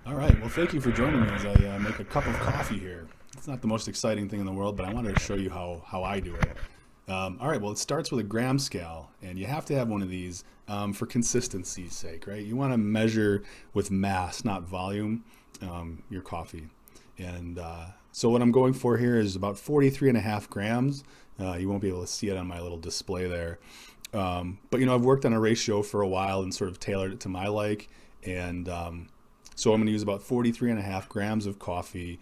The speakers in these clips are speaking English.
All right. Well, thank you for joining me as I make a cup of coffee here. It's not the most exciting thing in the world, but I wanted to show you how I do it. All right. Well, it starts with a gram scale, and you have to have one of these for consistency's sake, right? You want to measure with mass, not volume, your coffee. And so what I'm going for here is about 43 and a half grams. You won't be able to see it on my little display there. But I've worked on a ratio for a while and sort of tailored it to my like. And so I'm going to use about 43 and a half grams of coffee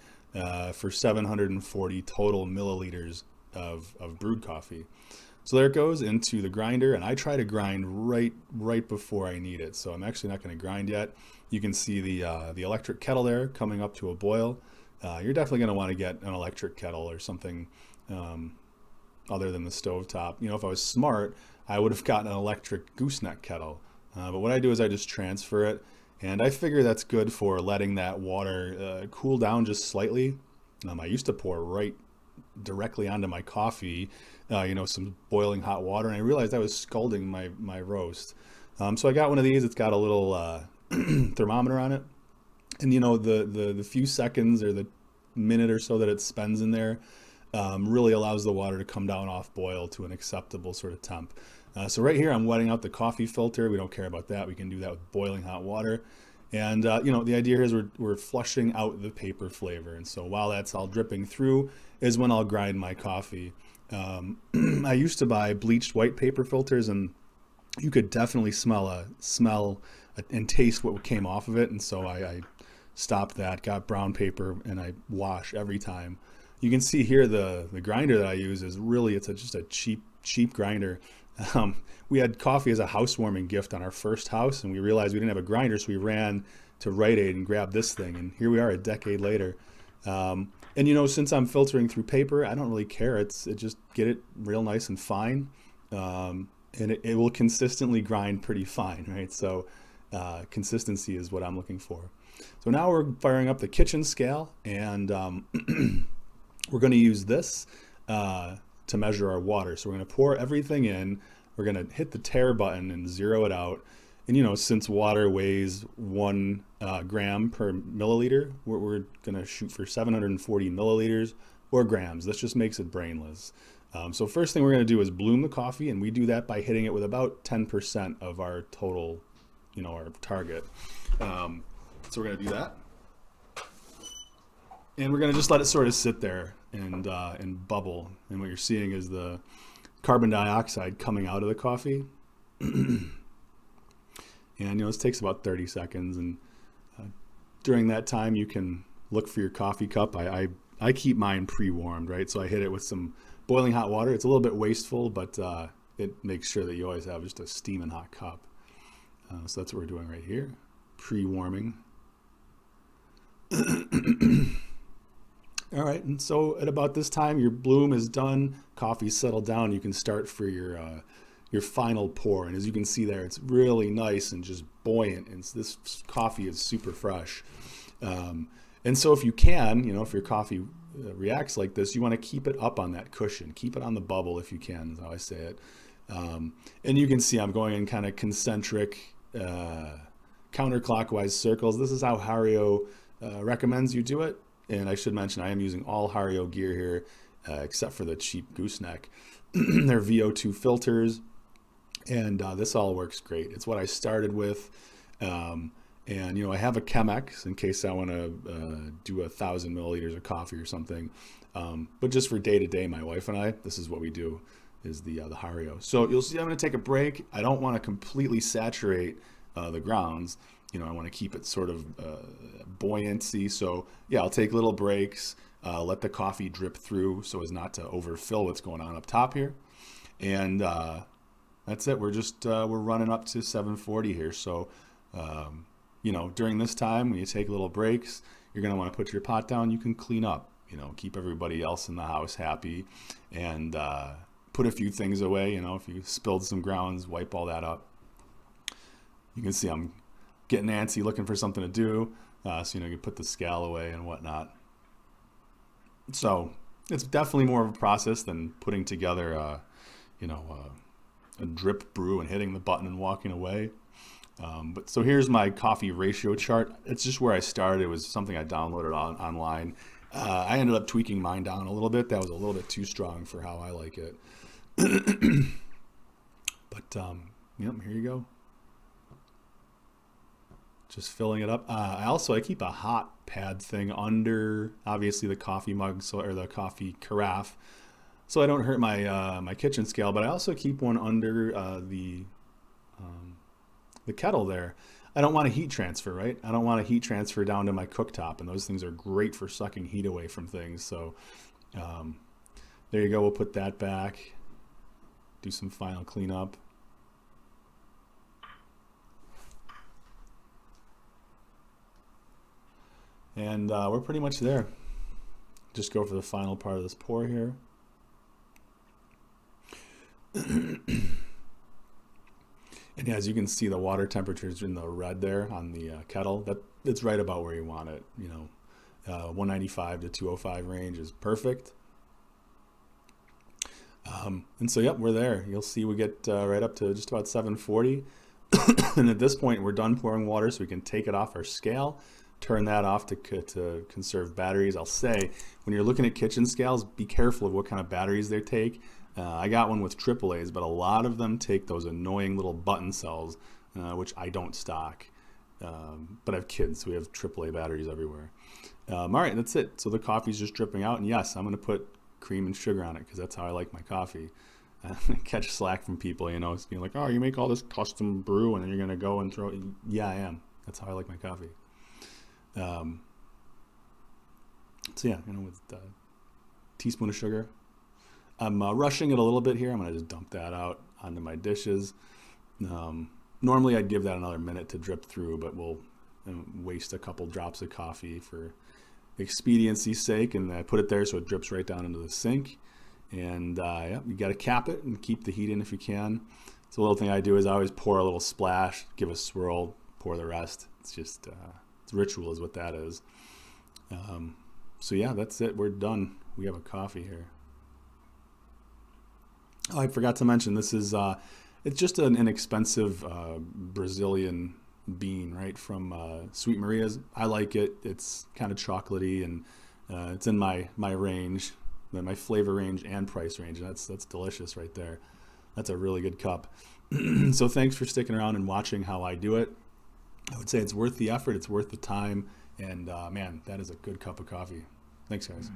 for 740 total milliliters of brewed coffee. So there it goes into the grinder, and I try to grind right before I need it. So I'm actually not going to grind yet. You can see the electric kettle there coming up to a boil. You're definitely going to want to get an electric kettle or something um, other than the stovetop. If I was smart, I would have gotten an electric gooseneck kettle. But what I do is I just transfer it, and I figure that's good for letting that water cool down just slightly. I used to pour right directly onto my coffee, some boiling hot water, and I realized I was scalding my roast. So I got one of these. It's got a little thermometer on it, and the few seconds or the minute or so that it spends in there really allows the water to come down off boil to an acceptable sort of temp. So right here I'm wetting out the coffee filter. We don't care about that. We can do that with boiling hot water. And the idea here is we're flushing out the paper flavor. And so while that's all dripping through is when I'll grind my coffee. I used to buy bleached white paper filters, and you could definitely smell and taste what came off of it. And so I stopped that, got brown paper, and I wash every time. You can see here the grinder that I use is really, just a cheap grinder. We had coffee as a housewarming gift on our first house, and we realized we didn't have a grinder, so we ran to Rite Aid and grabbed this thing, and here we are a decade later. And since I'm filtering through paper, I don't really care. It just get it real nice and fine, and it will consistently grind pretty fine, right? So consistency is what I'm looking for. So now we're firing up the kitchen scale, and we're going to use this to measure our water. So we're going to pour everything in. We're going to hit the tare button and zero it out. And since water weighs 1 gram per milliliter, we're going to shoot for 740 milliliters or grams. This just makes it brainless. So first thing we're going to do is bloom the coffee, and we do that by hitting it with about 10% of our total, our target. So we're going to do that. And we're going to just let it sort of sit there and bubble. And what you're seeing is the carbon dioxide coming out of the coffee. And this takes about 30 seconds. And during that time, you can look for your coffee cup. I keep mine pre-warmed, right? So I hit it with some boiling hot water. It's a little bit wasteful, but it makes sure that you always have just a steaming hot cup. So that's what we're doing right here, pre-warming. All right, and so at about this time, your bloom is done, coffee's settled down. You can start for your final pour, and as you can see there, it's really nice and just buoyant. And this coffee is super fresh. And so if you can, if your coffee reacts like this, you want to keep it up on that cushion, keep it on the bubble if you can, is how I say it. And you can see I'm going in kind of concentric, counterclockwise circles. This is how Hario recommends you do it. And I should mention I am using all Hario gear here, except for the cheap gooseneck. They're VO2 filters, and this all works great. It's what I started with. And I have a Chemex in case I want to do 1,000 milliliters of coffee or something. But just for day to day, my wife and I, this is what we do, is the Hario. So you'll see I'm going to take a break. I don't want to completely saturate the grounds. I want to keep it sort of buoyancy. So yeah, I'll take little breaks, let the coffee drip through so as not to overfill what's going on up top here. And that's it. We're running up to 740 here. So, during this time, when you take little breaks, you're going to want to put your pot down. You can clean up, keep everybody else in the house happy, and put a few things away. If you spilled some grounds, wipe all that up. You can see I'm getting antsy, looking for something to do. So you put the scale away and whatnot. So it's definitely more of a process than putting together, a drip brew and hitting the button and walking away. But so here's my coffee ratio chart. It's just where I started. It was something I downloaded online. I ended up tweaking mine down a little bit. That was a little bit too strong for how I like it. But yep, here you go. Just filling it up. I keep a hot pad thing under, obviously, the coffee mug, or the coffee carafe, so I don't hurt my kitchen scale. But I also keep one under the kettle there. I don't want a heat transfer, right? I don't want a heat transfer down to my cooktop, and those things are great for sucking heat away from things. So there you go. We'll put that back. Do some final cleanup. And we're pretty much there. Just go for the final part of this pour here. And as you can see, the water temperature is in the red there on the kettle. It's right about where you want it. 195 to 205 range is perfect. And so, yep, we're there. You'll see we get right up to just about 740. And at this point, we're done pouring water, so we can take it off our scale, turn that off to conserve batteries. I'll say, when you're looking at kitchen scales, be careful of what kind of batteries they take. I got one with AAAs, but a lot of them take those annoying little button cells, which I don't stock. But I have kids, so we have AAA batteries everywhere. All right, that's it. So the coffee's just dripping out, and yes, I'm going to put cream and sugar on it because that's how I like my coffee. Catch slack from people, being like, oh, you make all this custom brew and then you're going to go and throw it. Yeah, I am. That's how I like my coffee. So yeah, with a teaspoon of sugar. I'm rushing it a little bit here. I'm going to just dump that out onto my dishes. Normally I'd give that another minute to drip through, but we'll waste a couple drops of coffee for expediency's sake, and I put it there so it drips right down into the sink. And yeah, you got to cap it and keep the heat in if you can. So a little thing I do is I always pour a little splash, give a swirl, pour the rest. It's just it's ritual is what that is. So yeah, that's it. We're done. We have a coffee here. Oh, I forgot to mention, this is it's just an inexpensive Brazilian bean, right, from Sweet Maria's. I like it. It's kind of chocolatey, and it's in my range, my flavor range and price range. And that's delicious right there. That's a really good cup. So thanks for sticking around and watching how I do it. I would say it's worth the effort. It's worth the time. And man, that is a good cup of coffee. Thanks, guys.